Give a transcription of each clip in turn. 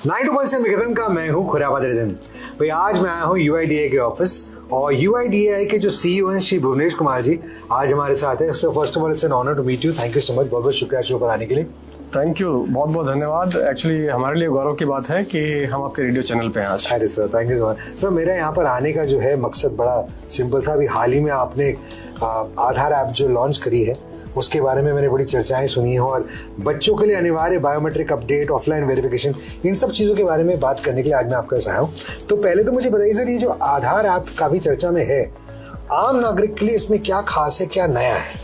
92.7 का मैं हूँ खुराबाद रिदन। भाई आज मैं आया हूँ यूआईडीएआई के ऑफिस और यूआईडीएआई के जो सीईओ हैं श्री भुवनेश कुमार जी आज हमारे साथ है। So first of all it's an honour to meet you. Thank you so much, बहुत बहुत शुक्रिया शो पर आने के लिए। थैंक यू, बहुत बहुत धन्यवाद। एक्चुअली हमारे लिए गौरव की बात है कि हम आपके रेडियो चैनल पे हैं आज। अरे sir thank you so much. Sir मेरा यहाँ पर आने का जो है मकसद बड़ा सिंपल था। अभी हाल ही में आपने आधार ऐप जो लॉन्च करी है उसके बारे में मैंने बड़ी चर्चाएं सुनी हैं और बच्चों के लिए अनिवार्य बायोमेट्रिक अपडेट, ऑफलाइन वेरिफिकेशन, इन सब चीज़ों के बारे में बात करने के लिए आज मैं आपके पास आया हूँ। तो पहले तो मुझे बताइए सर, ये जो आधार ऐप काफ़ी चर्चा में है, आम नागरिक के लिए इसमें क्या खास है, क्या नया है?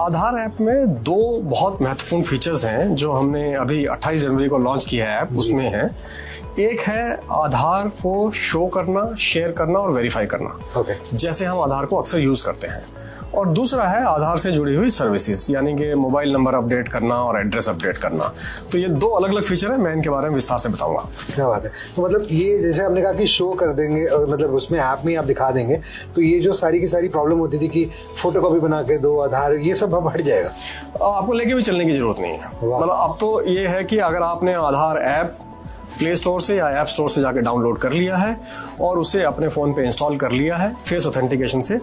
आधार ऐप में दो बहुत महत्वपूर्ण फीचर्स हैं जो हमने अभी 28 जनवरी को लॉन्च किया है ऐप। उसमें है, एक है आधार को शो करना, शेयर करना और वेरीफाई करना। जैसे हम आधार को अक्सर यूज करते हैं। और दूसरा है आधार से जुड़ी हुई सर्विसेज, यानी कि मोबाइल नंबर अपडेट करना और एड्रेस अपडेट करना। तो ये दो अलग अलग फीचर है, मैं इनके बारे में विस्तार से बताऊंगा। क्या बात है। तो मतलब ये जैसे आपने कहा कि शो कर देंगे, मतलब उसमें ऐप में आप दिखा देंगे, तो ये जो सारी की सारी प्रॉब्लम होती थी कि फोटोकॉपी बना के दो आधार, ये सब अब हट जाएगा। आपको लेके भी चलने की जरूरत नहीं है। मतलब अब तो ये है कि अगर आपने आधार ऐप प्ले स्टोर से या ऐप स्टोर से जाके डाउनलोड कर लिया है और उसे अपने फ़ोन पे इंस्टॉल कर लिया है फेस ऑथेंटिकेशन से,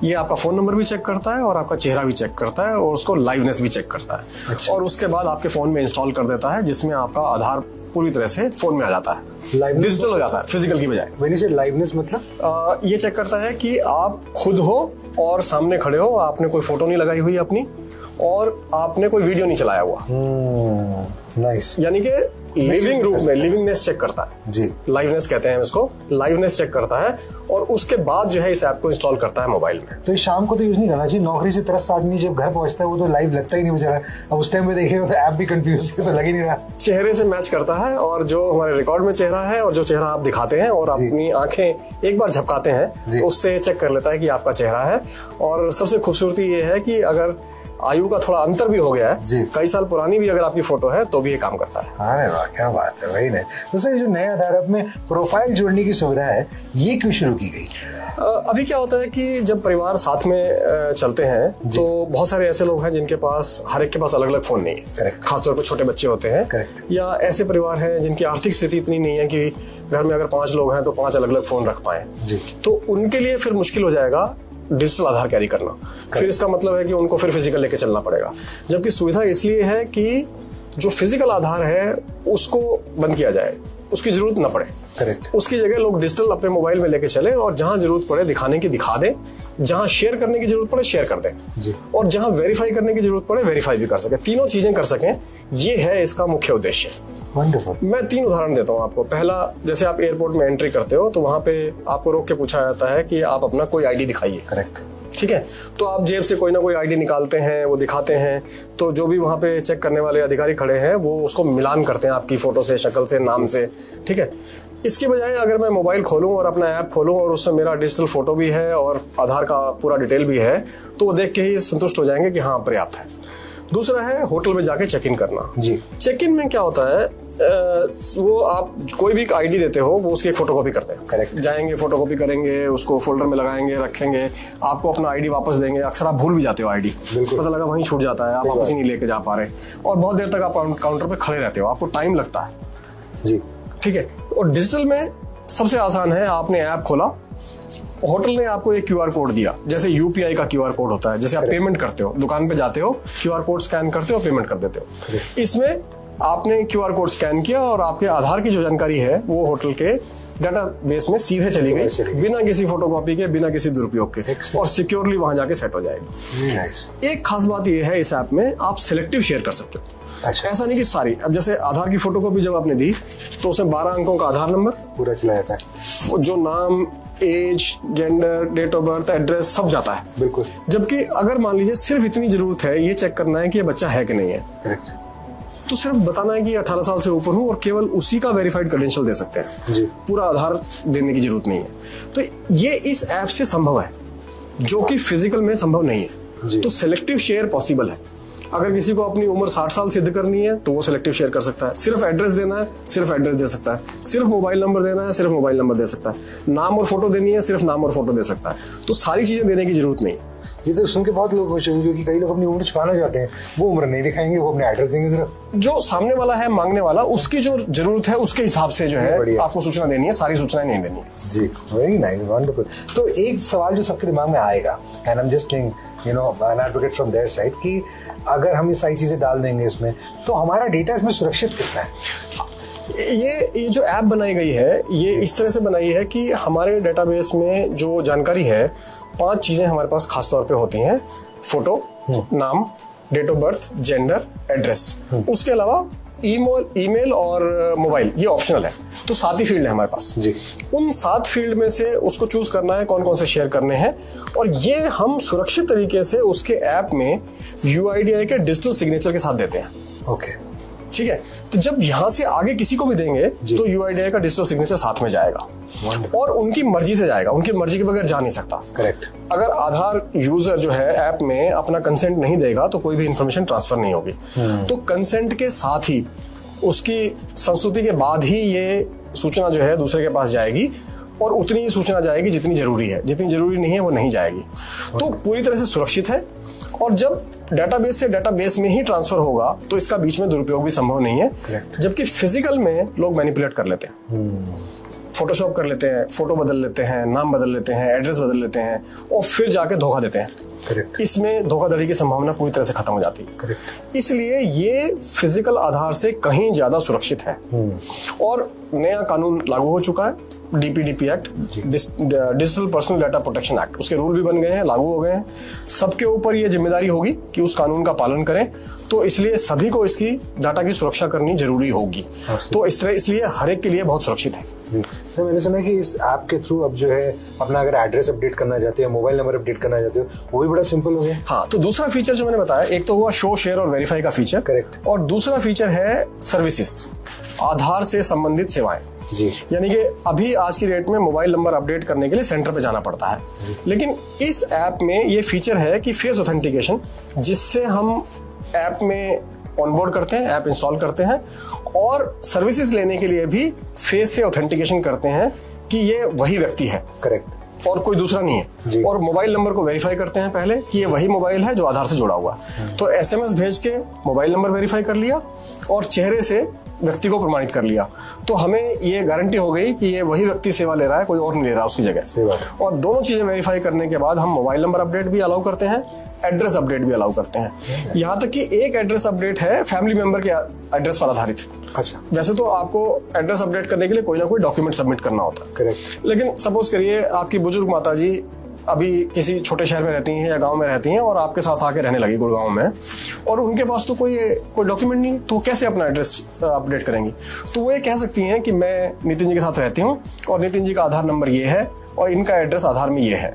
ये आपका फ़ोन नंबर भी चेक करता है और आपका चेहरा भी चेक करता है और उसको लाइवनेस भी चेक करता है। अच्छा। और उसके बाद आपके फ़ोन में इंस्टॉल कर देता है, जिसमें आपका आधार पूरी तरह से फ़ोन में आ जाता है, डिजिटल हो जाता है, फिजिकल की बजाय। लाइवनेस मतलब ये चेक करता है कि आप खुद हो और सामने खड़े हो, आपने कोई फोटो नहीं लगाई हुई अपनी और आपने कोई वीडियो नहीं चलाया हुआ। नाइस। यानी कि लिविंग रूप में लिविंगनेस चेक करता है जी, लाइवनेस कहते हैं इसको, लाइवनेस चेक करता है और उसके बाद जो है इस ऐप को इंस्टॉल करता है मोबाइल में। तो शाम को तो यूज नहीं करना चाहिए। नौकरी से त्रस्त आदमी जब घर पहुंचता है वो तो लाइव लगता ही नहीं बेचारा। अब उस टाइम पे देखेगा तो ऐप भी कंफ्यूज तो लग ही नहीं रहा। चेहरे से मैच करता है और जो हमारे रिकॉर्ड में चेहरा है और जो चेहरा आप दिखाते हैं और अपनी आंखें एक बार झपकाते हैं तो उससे चेक कर लेता है कि आपका चेहरा है। और सबसे खूबसूरती ये है कि अगर आयु का थोड़ा अंतर भी हो गया है, कई साल पुरानी भी अगर आपकी फोटो है तो भी ये काम करता है। अरे वाह, क्या बात है, वही नहीं। तो सर, जो नया आधार ऐप में प्रोफाइल जोड़ने की सुविधा है, ये क्यों शुरू की गई? अभी क्या होता है कि जब परिवार साथ में चलते हैं तो बहुत सारे ऐसे लोग हैं जिनके पास हर एक के पास अलग अलग फोन नहीं है। खासतौर पर छोटे बच्चे होते हैं या ऐसे परिवार हैं जिनकी आर्थिक स्थिति इतनी नहीं है कि घर में अगर 5 लोग हैं तो 5 अलग अलग फोन रख पाए। तो उनके लिए फिर मुश्किल हो जाएगा डिजिटल आधार कैरी करना। फिर इसका मतलब है कि उनको फिर फिजिकल लेके चलना पड़ेगा। जबकि सुविधा इसलिए है कि जो फिजिकल आधार है उसको बंद किया जाए, उसकी जरूरत ना पड़े। उसकी जगह लोग डिजिटल अपने मोबाइल में लेके चले और जहां जरूरत पड़े दिखाने की दिखा दें, जहां शेयर करने की जरूरत पड़े शेयर कर दें और जहां वेरीफाई करने की जरूरत पड़े वेरीफाई भी कर सके। तीनों चीजें कर सकें, ये है इसका मुख्य उद्देश्य। मैं 3 उदाहरण देता हूँ आपको। पहला, जैसे आप एयरपोर्ट में एंट्री करते हो तो वहां पे आपको रोक के पूछा जाता है कि आप अपना कोई आईडी दिखाइए। ठीक है, तो आप जेब से कोई ना कोई आईडी निकालते हैं, वो दिखाते हैं, तो जो भी वहां पे चेक करने वाले अधिकारी खड़े हैं वो उसको मिलान करते हैं आपकी फोटो से, शक्ल से, नाम से। ठीक है, इसकी बजाय अगर मैं मोबाइल खोलूं और अपना ऐप खोलूं और उसमें मेरा डिजिटल फोटो भी है और आधार का पूरा डिटेल भी है तो वो देख के ही संतुष्ट हो जाएंगे कि हाँ पर्याप्त है। दूसरा है होटल में जाके चेक इन करना। चेक इन में क्या होता है, वो आप कोई भी आईडी देते हो वो उसकी एक फोटोकॉपी करते हैं। जाएंगे, फोटोकॉपी करेंगे, उसको फोल्डर में लगाएंगे, रखेंगे, आपको अपना आईडी वापस देंगे। अक्सर आप भूल भी जाते हो आईडी, पता लगा वहीं छूट जाता है, आप वापस ही नहीं लेके जा पा रहे और बहुत देर तक आप काउंटर पे खड़े रहते हो, आपको टाइम लगता है। ठीक है, और डिजिटल में सबसे आसान है, आपने ऐप खोला, होटल ने आपको एक क्यूआर कोड दिया, जैसे यूपीआई का क्यूआर कोड होता है, जैसे आप पेमेंट करते हो, दुकान पे जाते हो, क्यूआर कोड स्कैन करते हो, पेमेंट कर देते हो। इसमें आपने क्यूआर कोड स्कैन किया और आपके आधार की जो जानकारी है वो होटल के डाटाबेस में सीधे चली गई, बिना किसी फोटोकॉपी के, बिना किसी दुरुपयोग के, और सिक्योरली वहां जाके सेट हो जाएगी। एक खास बात यह है इस ऐप में, आप सिलेक्टिव शेयर कर सकते हो। ऐसा नहीं कि सारी। अब जैसे आधार की फोटोकॉपी जब आपने दी तो उसमें 12 अंकों का आधार नंबर पूरा चला जाता है, जो नाम, age, gender, date of birth, address सब जाता है। बिल्कुल। जबकि अगर मान लीजिए सिर्फ इतनी जरूरत है ये चेक करना है कि ये बच्चा है कि नहीं है, तो सिर्फ बताना है कि 18 साल से ऊपर हूं और केवल उसी का वेरीफाइड क्रेडेंशियल दे सकते हैं। पूरा आधार देने की जरूरत नहीं है। तो ये इस ऐप से संभव है, जो कि फिजिकल में संभव नहीं है। तो सिलेक्टिव शेयर पॉसिबल है। अगर किसी को अपनी उम्र 60 साल सिद्ध करनी है तो वो सिलेक्टिव शेयर कर सकता है। सिर्फ एड्रेस देना है, सिर्फ एड्रेस दे सकता है। सिर्फ मोबाइल नंबर देना है, सिर्फ मोबाइल नंबर दे सकता है। नाम और फोटो देनी है, सिर्फ नाम और फोटो दे सकता है। तो सारी चीजें देने की जरूरत नहीं। ये तो सुन के बहुत लोग खुश होंगे, क्योंकि कई लोग अपनी उम्र छुपाना चाहते हैं, वो उम्र नहीं दिखाएंगे, वो अपने एड्रेस देंगे सिर्फ। जो सामने वाला है मांगने वाला, उसकी जो जरूरत है उसके हिसाब से जो है आपको सूचना देनी है, सारी सूचनाएं नहीं देनी है। जी, वेरी नाइस, वंडरफुल। तो एक सवाल जो सबके दिमाग में आएगा, and I am just playing you know an advocate from their side, कि अगर हम ये सारी चीजें डाल देंगे इसमें, तो हमारा डेटा इसमें सुरक्षित कितना है? ये जो ऐप बनाई गई है, ये इस तरह से बनाई है कि हमारे डेटाबेस में जो जानकारी है, 5 चीजें हमारे पास खास तौर पे होती हैं। फोटो, नाम, date of birth, gender, address. उसके अलावा ईमेल और मोबाइल ये ऑप्शनल है। तो 7 ही फील्ड है हमारे पास जी। उन 7 फील्ड में से उसको चूज करना है कौन कौन से शेयर करने हैं, और ये हम सुरक्षित तरीके से उसके ऐप में UIDAI के डिजिटल सिग्नेचर के साथ देते हैं। ओके, ठीक है। तो जब यहां से आगे किसी को भी देंगे तो UIDAI का डिजिटल सिग्नेचर साथ में जाएगा, और उनकी मर्जी से जाएगा, उनकी मर्जी के बगैर जा नहीं सकता। करेक्ट। अगर आधार यूजर जो है ऐप में अपना कंसेंट नहीं देगा तो कोई भी इंफॉर्मेशन ट्रांसफर नहीं होगी। तो कंसेंट के साथ ही, उसकी संस्तुति के बाद ही ये सूचना जो है दूसरे के पास जाएगी, और उतनी ही सूचना जाएगी जितनी जरूरी है, जितनी जरूरी नहीं है वो नहीं जाएगी। तो पूरी तरह से सुरक्षित है। और जब डेटाबेस से डेटाबेस में ही ट्रांसफर होगा तो इसका बीच में दुरुपयोग भी संभव नहीं है। जबकि फिजिकल में लोग मैनिपुलेट कर लेते हैं, फोटोशॉप कर लेते हैं, फोटो बदल लेते हैं, नाम बदल लेते हैं, एड्रेस बदल लेते हैं, और फिर जाके धोखा देते हैं। करेक्ट। इसमें धोखाधड़ी की संभावना पूरी तरह से खत्म हो जाती है। करेक्ट। इसलिए ये फिजिकल आधार से कहीं ज्यादा सुरक्षित है। और नया कानून लागू हो चुका है, DPDP act, digital personal data protection act, उसके रूल भी बन गए हैं, लागू हो गए हैं। सबके ऊपर ये जिम्मेदारी होगी कि उस कानून का पालन करें। तो इसलिए सभी को इसकी डाटा की सुरक्षा करनी जरूरी होगी। तो इसलिए हर एक के लिए बहुत सुरक्षित है। जी सर, मैंने सुना है कि इस ऐप के थ्रू अब जो है अपना अगर एड्रेस अपडेट करना चाहते हो, मोबाइल नंबर अपडेट करना चाहते हो, वो भी बड़ा सिंपल हो गया। हाँ, तो दूसरा फीचर जो मैंने बताया, एक तो हुआ शो, शेयर और वेरीफाई का फीचर। करेक्ट। और दूसरा फीचर है सर्विसेज, आधार से संबंधित सेवाएं। जी। यानी कि अभी आज की डेट में मोबाइल नंबर अपडेट करने के लिए सेंटर पे जाना पड़ता है, लेकिन इस ऐप में ये फीचर है कि फेस ऑथेंटिकेशन, जिससे हम ऐप में ऑनबोर्ड करते हैं, ऐप इंस्टॉल करते हैं, और सर्विसेज लेने के लिए भी फेस से ऑथेंटिकेशन करते हैं कि ये वही व्यक्ति है। करेक्ट। और कोई दूसरा नहीं है। और मोबाइल नंबर को वेरीफाई करते हैं पहले कि ये वही मोबाइल है जो आधार से जुड़ा हुआ है। तो SMS भेज के मोबाइल नंबर वेरीफाई कर लिया और चेहरे से व्यक्ति को प्रमाणित कर लिया, तो हमें ये गारंटी हो गई कि ये वही व्यक्ति सेवा ले रहा है, कोई और नहीं ले रहा उसकी जगह। और दोनों चीजें वेरीफाई करने के बाद हम मोबाइल नंबर अपडेट भी अलाउ करते हैं, एड्रेस अपडेट भी अलाउ करते हैं। यहाँ तक कि एक एड्रेस अपडेट है फैमिली मेंबर के एड्रेस पर आधारित। अच्छा। वैसे तो आपको एड्रेस अपडेट करने के लिए कोई ना कोई डॉक्यूमेंट सबमिट करना होता है। करेक्ट। लेकिन सपोज करिए आपकी बुजुर्ग माता जी अभी किसी छोटे शहर में रहती हैं या गांव में रहती हैं और आपके साथ आके रहने लगी गुड़गांव में, और उनके पास तो कोई डॉक्यूमेंट नहीं, तो कैसे अपना एड्रेस अपडेट करेंगी? तो वो ये कह सकती हैं कि मैं नितिन जी के साथ रहती हूँ और नितिन जी का आधार नंबर ये है और इनका एड्रेस आधार में ये है,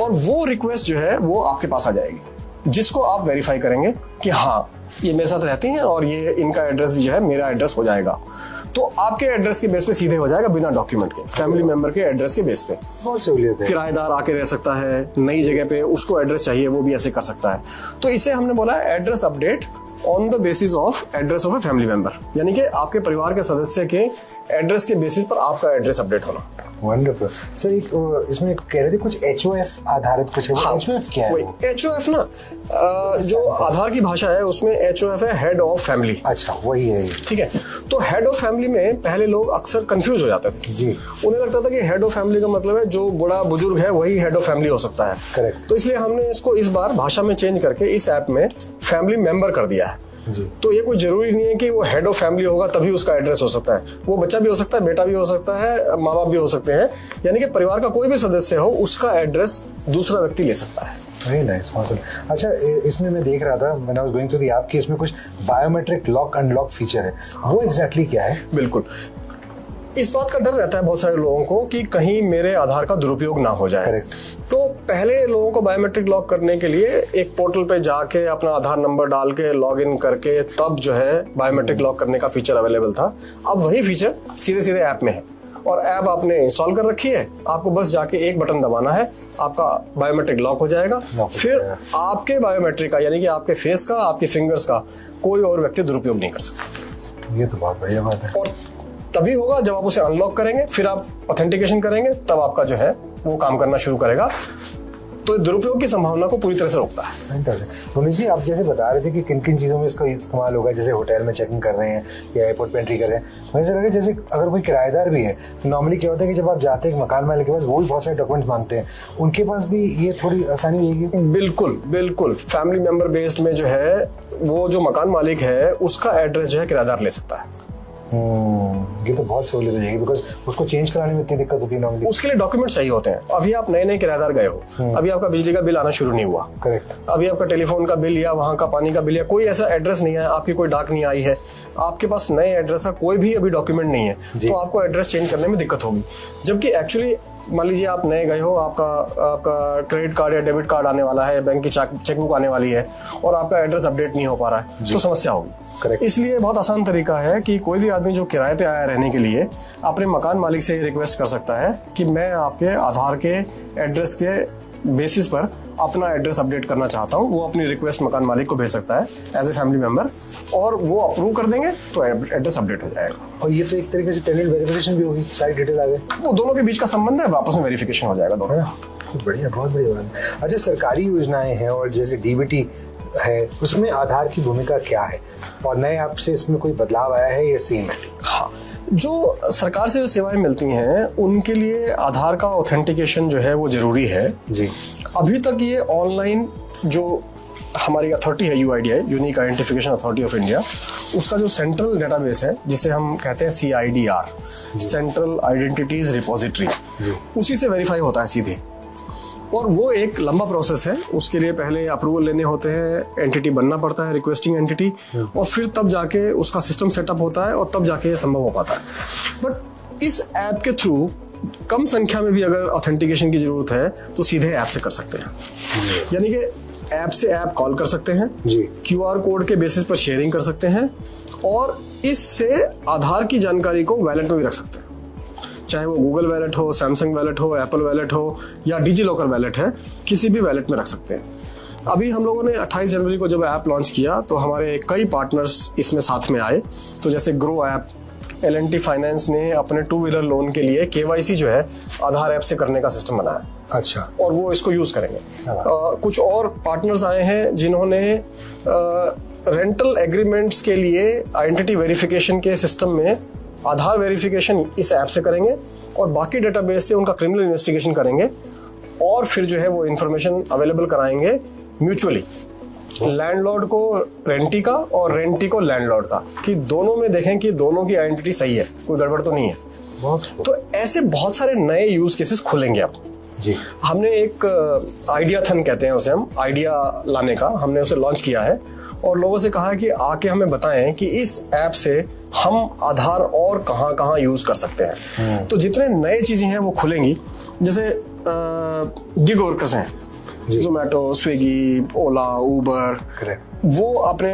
और वो रिक्वेस्ट जो है वो आपके पास आ जाएगी, जिसको आप वेरीफाई करेंगे कि हाँ ये मेरे साथ रहती हैं और ये इनका एड्रेस भी जो है मेरा एड्रेस हो जाएगा। तो आपके एड्रेस के बेस पे सीधे हो जाएगा, बिना डॉक्यूमेंट के, फैमिली मेंबर के एड्रेस के बेस पे। बहुत सहूलियत है। किराएदार आके रह सकता है, नई जगह पे उसको एड्रेस चाहिए, वो भी ऐसे कर सकता है। तो इसे हमने बोला address update on the basis of address of a family member, यानी कि आपके परिवार के सदस्य के एड्रेस के बेसिस पर आपका एड्रेस अपडेट होना। Wonderful sir. एक इसमें कह रहे थे कुछ HOF आधारित कुछ है। हाँ, HOF क्या है? HOF ना जो आधार की भाषा है उसमें HOF है हेड ऑफ फैमिली। अच्छा, वही है। ठीक है। तो हेड ऑफ फैमिली में पहले लोग अक्सर कंफ्यूज हो जाते थे जी। उन्हें लगता था कि हेड ऑफ फैमिली का मतलब है जो बड़ा बुजुर्ग है वही हेड ऑफ फैमिली हो सकता है। करेक्ट। तो इसलिए हमने इसको इस बार भाषा में चेंज करके इस ऐप में फैमिली मेंबर कर दिया है जी। तो ये कोई जरूरी नहीं है कि वो हेड ऑफ फैमिली होगा तभी उसका एड्रेस हो सकता है, वो बच्चा भी हो सकता है, बेटा भी हो सकता है, माँ बाप भी हो सकते हैं, यानी कि परिवार का कोई भी सदस्य हो उसका एड्रेस दूसरा व्यक्ति ले सकता है। Very nice, awesome. अच्छा, इसमें मैं देख रहा था when I was going to the app कि इसमें कुछ बायोमेट्रिक लॉक अनलॉक फीचर है, वो एग्जैक्टली क्या है? बिल्कुल, इस बात का डर रहता है बहुत सारे लोगों को कि कहीं मेरे आधार का दुरुपयोग ना हो जाए। करेक्ट। तो पहले लोगों को बायोमेट्रिक लॉक करने के लिए एक पोर्टल पे जाके अपना आधार नंबर डाल के लॉग इन करके तब जो है बायोमेट्रिक लॉक करने का फीचर अवेलेबल था। अब वही फीचर सीधे सीधे ऐप में है और ऐप आपने इंस्टॉल कर रखी है, आपको बस जाके एक बटन दबाना है, आपका बायोमेट्रिक लॉक हो जाएगा। फिर आपके बायोमेट्रिक का यानी कि आपके फेस का, आपके फिंगर्स का कोई और व्यक्ति दुरुपयोग नहीं कर सकता। ये तो बहुत बढ़िया बात है। और तभी होगा जब आप उसे अनलॉक करेंगे, फिर आप ऑथेंटिकेशन करेंगे, तब आपका जो है वो काम करना शुरू करेगा। तो दुरुपयोग की संभावना को पूरी तरह से रोकता है। पुनीत जी, आप जैसे बता रहे थे कि किन किन चीज़ों में इसका इस्तेमाल होगा, जैसे होटल में चेकिंग कर रहे हैं या एयरपोर्ट पे एंट्री कर रहे हैं, मुझे ऐसा लगा जैसे अगर कोई किराएदार भी है तो नॉर्मली क्या होता है कि जब आप जाते हैं मकान मालिक के पास, वो भी बहुत सारे डॉक्यूमेंट्स मांगते हैं, उनके पास भी ये थोड़ी आसानी होगी? बिल्कुल बिल्कुल, फैमिली मेंबर बेस्ड में जो है वो जो मकान मालिक है उसका एड्रेस जो है किराएदार ले सकता है। ये तो बहुत सहूलियत हो जाएगी, बिकॉज उसको चेंज कराने में इतनी दिक्कत होती है नॉर्मली। उसके लिए डॉक्यूमेंट चाहिए होते हैं। अभी आप नए नए किराएदार गए हो, अभी आपका बिजली का बिल आना शुरू नहीं हुआ, करेक्ट, अभी आपका टेलीफोन का बिल या वहां का पानी का बिल या कोई ऐसा एड्रेस नहीं है, आपकी कोई डाक नहीं आई है, आपके पास नए एड्रेस का कोई भी अभी डॉक्यूमेंट नहीं है, तो आपको एड्रेस चेंज करने में दिक्कत होगी। जबकि एक्चुअली मान लीजिए आप नए गए हो, आपका क्रेडिट कार्ड या डेबिट कार्ड आने वाला है, बैंक की चेकबुक आने वाली है और आपका एड्रेस अपडेट नहीं हो पा रहा है, तो समस्या होगी। Correct. इसलिए बहुत आसान तरीका है कि कोई भी आदमी जो किराए पे आया रहने के लिए अपने मकान मालिक से रिक्वेस्ट कर सकता है कि मैं आपके आधार के एड्रेस के बेसिस पर अपना एड्रेस अपडेट करना चाहता हूँ। वो अपनी रिक्वेस्ट मकान मालिक को भेज सकता है एज ए फैमिली मेंबर, और वो अप्रूव कर देंगे तो एड्रेस अपडेट हो जाएगा। और ये तो एक तरीके से टेनेंट वेरिफिकेशन भी होगी, सारी डिटेल आ गई, वो दोनों के बीच का संबंध है, आपस में वेरिफिकेशन हो जाएगा दोनों। बढ़िया, बहुत बढ़िया बात। अच्छा, सरकारी योजनाएं हैं और जैसे डीबीटी है, उसमें आधार की भूमिका क्या है और नए ऐप से इसमें कोई बदलाव आया है या सेम है? हाँ, जो सरकार से जो सेवाएं मिलती हैं उनके लिए आधार का ऑथेंटिकेशन जो है वो जरूरी है जी। अभी तक ये ऑनलाइन जो हमारी अथॉरिटी है UIDAI, unique identification authority of India, उसका जो सेंट्रल डेटाबेस है जिसे हम कहते हैं CIDR, सेंट्रल आइडेंटिटीज रिपोजिटरी, उसी से वेरीफाई होता है सीधे। और वो एक लंबा प्रोसेस है, उसके लिए पहले अप्रूवल लेने होते हैं, एंटिटी बनना पड़ता है, रिक्वेस्टिंग एंटिटी, और फिर तब जाके उसका सिस्टम सेटअप होता है और तब जाके ये संभव हो पाता है। बट इस ऐप के थ्रू कम संख्या में भी अगर ऑथेंटिकेशन की जरूरत है तो सीधे ऐप से कर सकते हैं, यानी कि ऐप से ऐप कॉल कर सकते हैं जी, QR कोड के बेसिस पर शेयरिंग कर सकते हैं और इससे आधार की जानकारी को वैलेट में भी रख सकते हैं, चाहे वो गूगल वैलेट हो, सैमसंग वैलेट हो, एप्पल वैलेट हो या डिजी लॉकर वैलेट है, किसी भी वैलेट में रख सकते हैं। अभी हम लोगों ने 28 जनवरी को जब ऐप लॉन्च किया तो हमारे कई पार्टनर्स इसमें साथ में आए। तो जैसे ग्रो ऐप, L&T फाइनेंस ने अपने 2 व्हीलर लोन के लिए KYC जो है आधार ऐप से करने का सिस्टम बनाया। अच्छा। और वो इसको यूज करेंगे। कुछ और पार्टनर्स आए हैं जिन्होंने रेंटल एग्रीमेंट्स के लिए आइडेंटिटी वेरिफिकेशन के सिस्टम में आधार वेरिफिकेशन इस ऐप से करेंगे और बाकी डेटाबेस से उनका क्रिमिनल इन्वेस्टिगेशन करेंगे और फिर जो है वो इंफॉर्मेशन अवेलेबल कराएंगे म्यूचुअली, लैंडलॉर्ड को रेंटी का और रेंटी को लैंडलॉर्ड का, कि दोनों में देखें कि दोनों की आइडेंटिटी सही है, कोई गड़बड़ तो नहीं है। तो ऐसे बहुत सारे नए यूज केसेस खुलेंगे अब जी। हमने एक आइडिया थन कहते हैं उसे, हम आइडिया लाने का हमने उसे लॉन्च किया है और लोगों से कहा है कि आके हमें बताएं कि इस ऐप से हम आधार और कहाँ कहाँ यूज कर सकते हैं। तो जितने नए चीजें हैं वो खुलेंगी, जैसे गिग वर्कर्स हैं, जोमेटो, स्विगी, ओला, उबर, वो अपने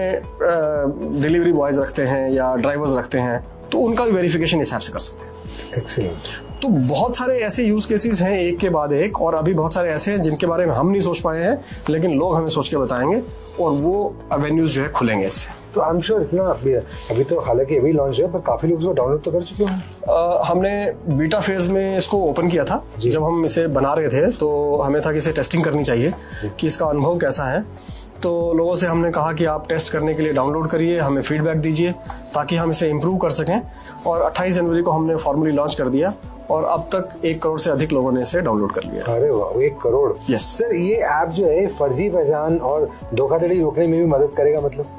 डिलीवरी बॉयज रखते हैं या ड्राइवर्स रखते हैं, तो उनका भी वेरिफिकेशन इस ऐप से कर सकते हैं। एक्सीलेंट। तो बहुत सारे ऐसे यूज केसेस हैं एक के बाद एक, और अभी बहुत सारे ऐसे हैं जिनके बारे में हम नहीं सोच पाए हैं, लेकिन लोग हमें सोच के बताएंगे और वो एवेन्यूज जो है खुलेंगे इससे। तो आई एम श्योर इतना अभी तो हालांकि अभी लॉन्च है पर काफी लोग इसको डाउनलोड तो कर चुके हैं। हमने बीटा फेज में इसको ओपन किया था। जब हम इसे बना रहे थे तो हमें था कि इसे टेस्टिंग करनी चाहिए कि इसका अनुभव कैसा है। तो लोगों से हमने कहा कि आप टेस्ट करने के लिए डाउनलोड करिए, हमें फीडबैक दीजिए ताकि हम इसे इम्प्रूव कर सकें, और 28 जनवरी को हमने फॉर्मली लॉन्च कर दिया और अब तक 1 करोड़ से अधिक लोगों ने इसे डाउनलोड कर लिया। अरे वाह, 1 करोड़। यस सर, ये ऐप जो है फर्जी पहचान और धोखाधड़ी रोकने में भी मदद करेगा, मतलब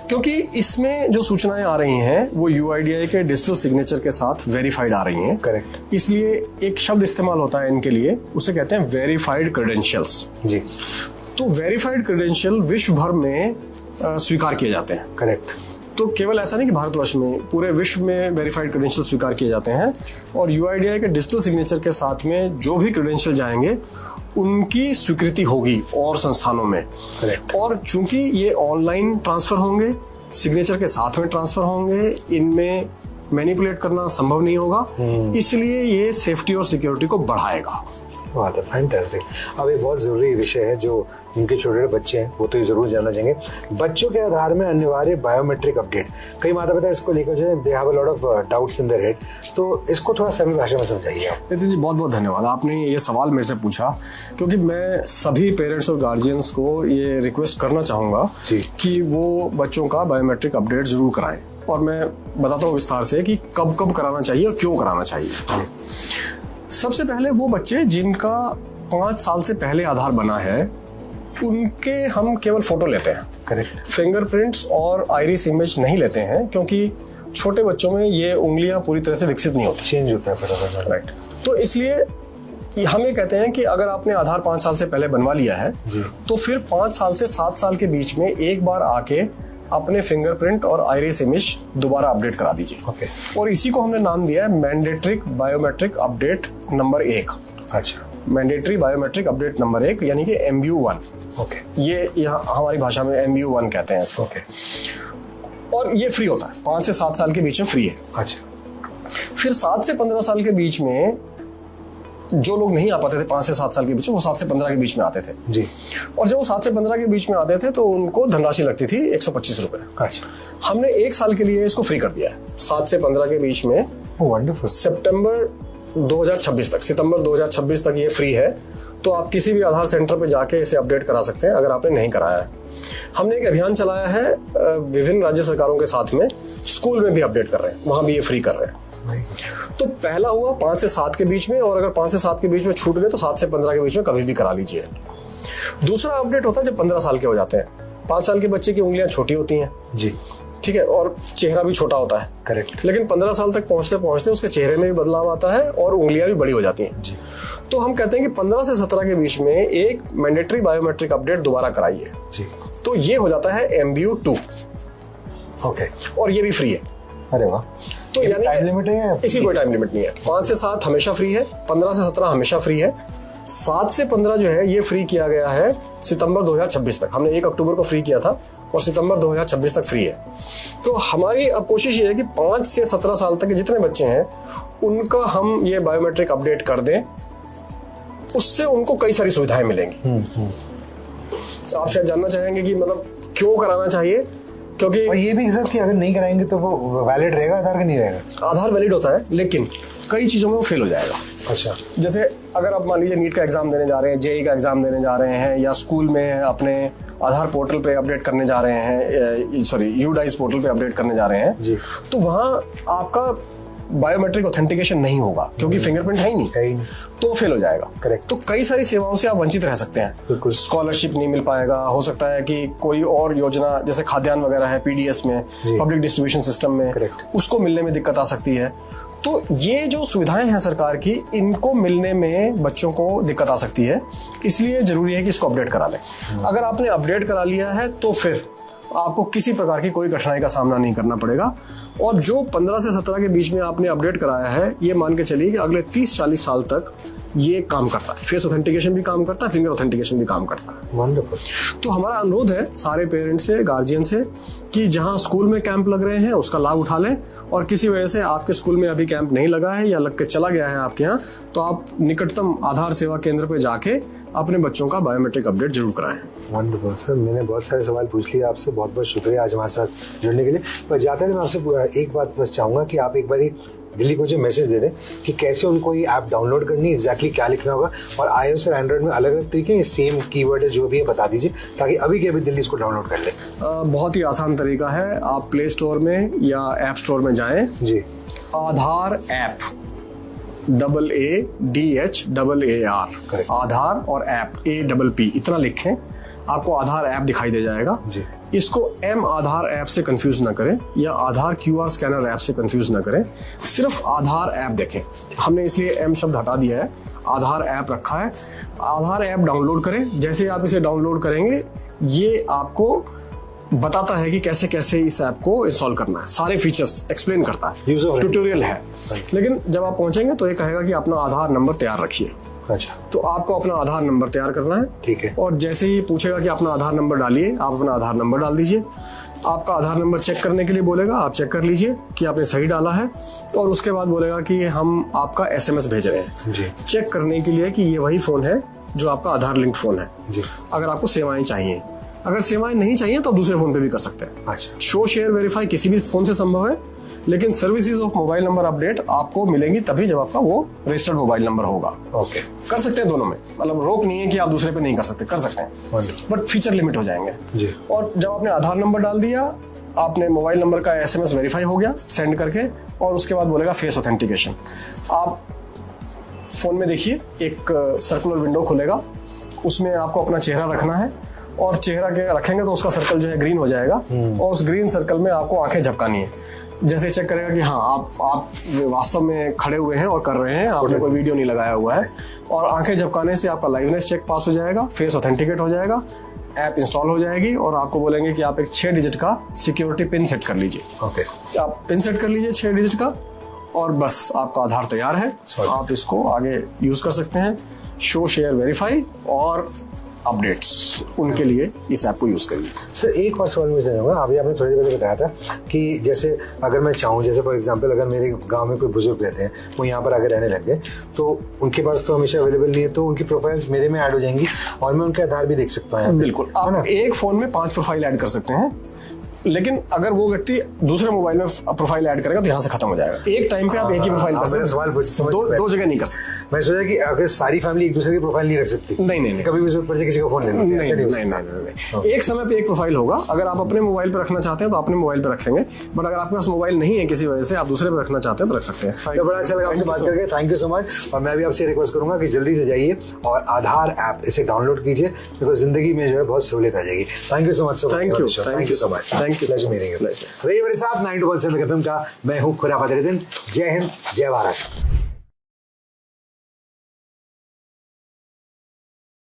क्योंकि इसमें जो सूचनाएं आ रही हैं वो UIDAI के डिजिटल सिग्नेचर के साथ वेरीफाइड आ रही हैं। करेक्ट। इसलिए एक शब्द इस्तेमाल होता है इनके लिए, उसे कहते हैं वेरीफाइड क्रेडेंशियल्स जी। तो वेरीफाइड क्रेडेंशियल विश्व भर में स्वीकार किए जाते हैं। करेक्ट। तो केवल ऐसा नहीं कि भारतवर्ष में, पूरे विश्व में वेरीफाइड क्रेडेंशियल स्वीकार किए जाते हैं और UIDAI के डिजिटल सिग्नेचर के साथ में जो भी क्रेडेंशियल जाएंगे उनकी स्वीकृति होगी और संस्थानों में। करेक्ट। और चूंकि ये ऑनलाइन ट्रांसफर होंगे, सिग्नेचर के साथ में ट्रांसफर होंगे, इनमें मैनिपुलेट करना संभव नहीं होगा, इसलिए ये सेफ्टी और सिक्योरिटी को बढ़ाएगा। बात है, फैंटास्टिक। अब एक बहुत ज़रूरी विषय है जो उनके छोटे छोटे बच्चे हैं वो तो ये ज़रूर जानना चाहेंगे, बच्चों के आधार में अनिवार्य बायोमेट्रिक अपडेट। कई माता पिता इसको लेकर जो है they have a lot of doubts in their head, तो इसको थोड़ा सरल भाषा में समझाइए आप। नितिन जी बहुत बहुत धन्यवाद, आपने ये सवाल मेरे से पूछा, क्योंकि मैं सभी पेरेंट्स और गार्जियंस को ये रिक्वेस्ट करना चाहूँगा कि वो बच्चों का बायोमेट्रिक अपडेट ज़रूर कराएं। और मैं बताता हूँ विस्तार से कि कब कब कराना चाहिए और क्यों कराना चाहिए। सबसे पहले वो बच्चे जिनका 5 साल से पहले आधार बना है उनके हम केवल फोटो लेते हैं, करेक्ट, फिंगरप्रिंट्स और आइरिस इमेज नहीं लेते हैं, क्योंकि छोटे बच्चों में ये उंगलियां पूरी तरह से विकसित नहीं होती, चेंज होता है, राइट। तो इसलिए हम ये कहते हैं कि अगर आपने आधार 5 साल से पहले बनवा लिया है तो फिर 5 साल से 7 साल के बीच में एक बार आके अपने फिंगरप्रिंट और आइरिस इमेज दोबारा अपडेट करा दीजिए। और इसी को हमने नाम दिया है मैंडेटरी बायोमेट्रिक अपडेट नंबर 1। अच्छा, मैंडेटरी बायोमेट्रिक अपडेट नंबर 1 यानी कि MBU1। ये यहाँ हमारी भाषा में MBU1 कहते हैं इसको। और ये फ्री होता है, 5 से 7 साल के बीच में फ्री है। अच्छा, फिर 7 से 15 साल के बीच में जो लोग नहीं आ पाते थे 5 से 7 साल के बीच में, वो 7 से 15 के बीच में आते थे जी। और जब वो 7 से 15 के बीच में आते थे तो उनको धनराशि लगती थी 125 रुपए। अच्छा, हमने 1 साल के लिए इसको फ्री कर दिया है 7 से 15 के बीच में। वंडरफुल। सितंबर 2026 तक ये फ्री है, तो आप किसी भी आधार सेंटर पे जाके इसे अपडेट करा सकते हैं अगर आपने नहीं कराया है। हमने एक अभियान चलाया है विभिन्न राज्य सरकारों के साथ में, स्कूल में भी अपडेट कर रहे हैं, वहां भी ये फ्री कर रहे हैं। तो पहला हुआ 5 से 7 के बीच में, और अगर 5 से 7 के बीच में छूट गए तो 7 से 15 के बीच में कभी भी करा लीजिए। दूसरा अपडेट होता है जब 15 साल के हो जाते हैं। 5 साल के बच्चे की उंगलियां छोटी होती हैं जी, ठीक है, और चेहरा भी छोटा होता है, करेक्ट। लेकिन 15 साल तक पहुंचते पहुंचते उसके चेहरे में भी बदलाव आता है और उंगलियां भी बड़ी हो जाती हैं जी। तो हम कहते हैं कि 15 से 17 के बीच में एक मैंडेटरी बायोमेट्रिक अपडेट दोबारा कराइए जी। तो ये हो जाता है MBU2। और ये भी फ्री है। अरे वाह। तो यानी टाइम लिमिट है? इसी कोई टाइम लिमिट नहीं है। 5 से 7 हमेशा फ्री है, 15 से 17 हमेशा फ्री है, 7 से 15 जो है ये फ्री किया गया है सितंबर 2026 तक। हमने 1 अक्टूबर को फ्री किया था और सितंबर 2026 तक फ्री है। तो हमारी अब कोशिश ये है कि 5 से 17 साल तक के जितने बच्चे हैं उनका हम ये बायोमेट्रिक अपडेट कर दें, उससे उनको कई सारी सुविधाएं मिलेंगी। आप शायद जानना चाहेंगे कि मतलब क्यों कराना चाहिए, क्योंकि और ये भी सर कि अगर नहीं कराएंगे तो वो वैलिड रहेगा आधार का, नहीं रहेगा? आधार वैलिड होता है लेकिन कई चीजों में वो फेल हो जाएगा। अच्छा, जैसे अगर आप मान लीजिए नीट का एग्जाम देने जा रहे हैं, JEE का एग्जाम देने जा रहे हैं, या स्कूल में अपने आधार पोर्टल पे अपडेट करने जा रहे हैं, UDISE पोर्टल पे अपडेट करने जा रहे हैं जी, तो वहां आपका बायोमेट्रिक ऑथेंटिकेशन नहीं होगा क्योंकि फिंगरप्रिंट है ही नहीं, तो फेल हो जाएगा। करेक्ट। तो कई सारी सेवाओं से आप वंचित रह सकते हैं। स्कॉलरशिप नहीं मिल पाएगा, हो सकता है कि कोई और योजना जैसे खाद्यान्न वगैरह है PDS में, पब्लिक डिस्ट्रीब्यूशन सिस्टम में, उसको मिलने में दिक्कत आ सकती है। तो ये जो सुविधाएं हैं सरकार की, इनको मिलने में बच्चों को दिक्कत आ सकती है, इसलिए जरूरी है कि इसको अपडेट करा लें। अगर आपने अपडेट करा लिया है तो फिर आपको किसी प्रकार की कोई कठिनाई का सामना नहीं करना पड़ेगा। और जो 15 से 17 के बीच में आपने अपडेट कराया है, ये मान के चलिए कि अगले 30-40 साल तक ये काम करता है। फेस ऑथेंटिकेशन भी काम करता है, फिंगर ऑथेंटिकेशन भी काम करता है। वंडरफुल। तो हमारा अनुरोध है सारे पेरेंट्स से, गार्जियन से, कि जहां स्कूल में कैंप लग रहे हैं उसका लाभ उठा लें, और किसी वजह से आपके स्कूल में अभी कैंप नहीं लगा है या लग के चला गया है आपके यहाँ, तो आप निकटतम आधार सेवा केंद्र पर जाके अपने बच्चों का बायोमेट्रिक अपडेट जरूर कराएं। वंडरफुल सर, मैंने बहुत सारे सवाल पूछ लिए आपसे, बहुत बहुत शुक्रिया आज हमारे साथ जुड़ने के लिए। पर जाते हैं मैं आपसे एक बात बस चाहूँगा कि आप एक बार दिल्ली को जो मैसेज दे दें कि कैसे उनको ये ऐप डाउनलोड करनी है, एग्जैक्टली क्या लिखना होगा, और iOS और एंड्रॉइड में अलग अलग तरीके हैं, सेम कीवर्ड है जो भी है बता दीजिए ताकि अभी के अभी दिल्ली इसको डाउनलोड कर ले। बहुत ही आसान तरीका है, आप प्ले स्टोर में या ऐप स्टोर में जाएं जी, आधार ऐप AADHAAR, आधार और ऐप APP इतना लिखें, आपको आधार ऐप दिखाई दे जाएगा जी। इसको M आधार ऐप से कंफ्यूज ना करें या आधार QR स्कैनर ऐप से कंफ्यूज ना करें, सिर्फ आधार ऐप देखें। हमने इसलिए M शब्द हटा दिया है, आधार ऐप रखा है। आधार ऐप डाउनलोड करें, जैसे आप इसे डाउनलोड करेंगे ये आपको बताता है कि कैसे कैसे इस ऐप को इंस्टॉल करना है, सारे फीचर्स एक्सप्लेन करता है, ट्यूटोरियल है। लेकिन जब आप पहुंचेंगे तो ये कहेगा कि अपना आधार नंबर तैयार रखिए। अच्छा, तो आपको अपना आधार नंबर तैयार करना है। ठीक है। और जैसे ही पूछेगा कि अपना आधार नंबर डालिए, आप अपना आधार नंबर डाल दीजिए। आपका आधार नंबर चेक करने के लिए बोलेगा, आप चेक कर लीजिए कि आपने सही डाला है। और उसके बाद बोलेगा कि हम आपका SMS भेज रहे हैं जी, चेक करने के लिए कि ये वही फ़ोन है जो आपका आधार लिंक्ड फ़ोन है जी। अगर आपको सेवाएं चाहिए। अगर सेवाएं नहीं चाहिए तो आप दूसरे फ़ोन पे भी कर सकते हैं। अच्छा, शो शेयर वेरीफाई किसी भी फ़ोन से संभव है, लेकिन services of mobile number update आपको मिलेंगी तभी जब आपका वो रजिस्टर्ड मोबाइल नंबर होगा। ओके, कर सकते हैं दोनों में, मतलब रोक नहीं है कि आप दूसरे पे नहीं कर सकते, कर सकते हैं, बट फीचर लिमिट हो जाएंगे जी। और जब आपने आधार नंबर डाल दिया, आपने मोबाइल नंबर का SMS वेरीफाई हो गया सेंड करके, और उसके बाद बोलेगा फेस ऑथेंटिकेशन। आप फोन में देखिए एक सर्कुलर विंडो खुलेगा, उसमें आपको अपना चेहरा रखना है और चेहरा के रखेंगे तो उसका सर्कल जो है ग्रीन हो जाएगा और उस ग्रीन सर्कल में आपको आंखें झपकानी है। जैसे चेक करेगा कि हाँ आप वास्तव में खड़े हुए हैं और कर रहे हैं, आपने कोई वीडियो नहीं लगाया हुआ है, और आंखें झपकाने से आपका लाइवनेस चेक पास हो जाएगा, फेस ऑथेंटिकेट हो जाएगा, ऐप इंस्टॉल हो जाएगी और आपको बोलेंगे कि आप एक 6 डिजिट का सिक्योरिटी पिन सेट कर लीजिए। ओके, आप पिन सेट कर लीजिए 6 डिजिट का और बस आपका आधार तैयार है। आप इसको आगे यूज कर सकते हैं। शो शेयर वेरीफाई और अपडेट्स उनके लिए इस ऐप को यूज करिए। सर एक और सवाल मुझे जानूंगा, अभी आपने थोड़ी देर पहले बताया था कि जैसे अगर मैं चाहूँ, जैसे फॉर एग्जांपल अगर मेरे गांव में कोई बुजुर्ग रहते हैं, वो यहाँ पर आकर रहने लग गए, तो उनके पास तो हमेशा अवेलेबल नहीं है, तो उनकी प्रोफाइल्स मेरे में ऐड हो जाएंगी और मैं उनके आधार भी देख सकता हूँ। बिल्कुल, आप एक फोन में 5 प्रोफाइल ऐड कर सकते हैं, लेकिन अगर वो व्यक्ति दूसरे मोबाइल में प्रोफाइल ऐड करेगा तो यहाँ से खत्म हो जाएगा। एक टाइम पे आप एक ही प्रोफाइल कर सकते हैं, दो जगह नहीं कर सकते। मैं सोचा कि अगर सारी फैमिली एक दूसरे की प्रोफाइल नहीं रख सकती। नहीं, कभी भी जरूरत पड़ जाए किसी का फोन लेना, नहीं। एक समय पे एक प्रोफाइल होगा। अगर आप अपने मोबाइल पे रखना चाहते हैं तो अपने मोबाइल पे रखेंगे, बट अगर आपके पास मोबाइल नहीं है किसी वजह से, आप दूसरे पे रखना चाहते हैं तो रख सकते हैं। तो बड़ा अच्छा लगा आपसे बात करके, थैंक यू सो मच। और मैं भी आपसे रिक्वेस्ट करूंगा कि जल्दी से जाइए और आधार ऐप इसे डाउनलोड कीजिए, बिकॉज जिंदगी में जो है बहुत सहूलियत आ जाएगी। Thank you so much. Thank you so much. Thank you मेरे साथ 92.7 FM का मैं हूँ खुराफत। जय हिंद, जय भारत।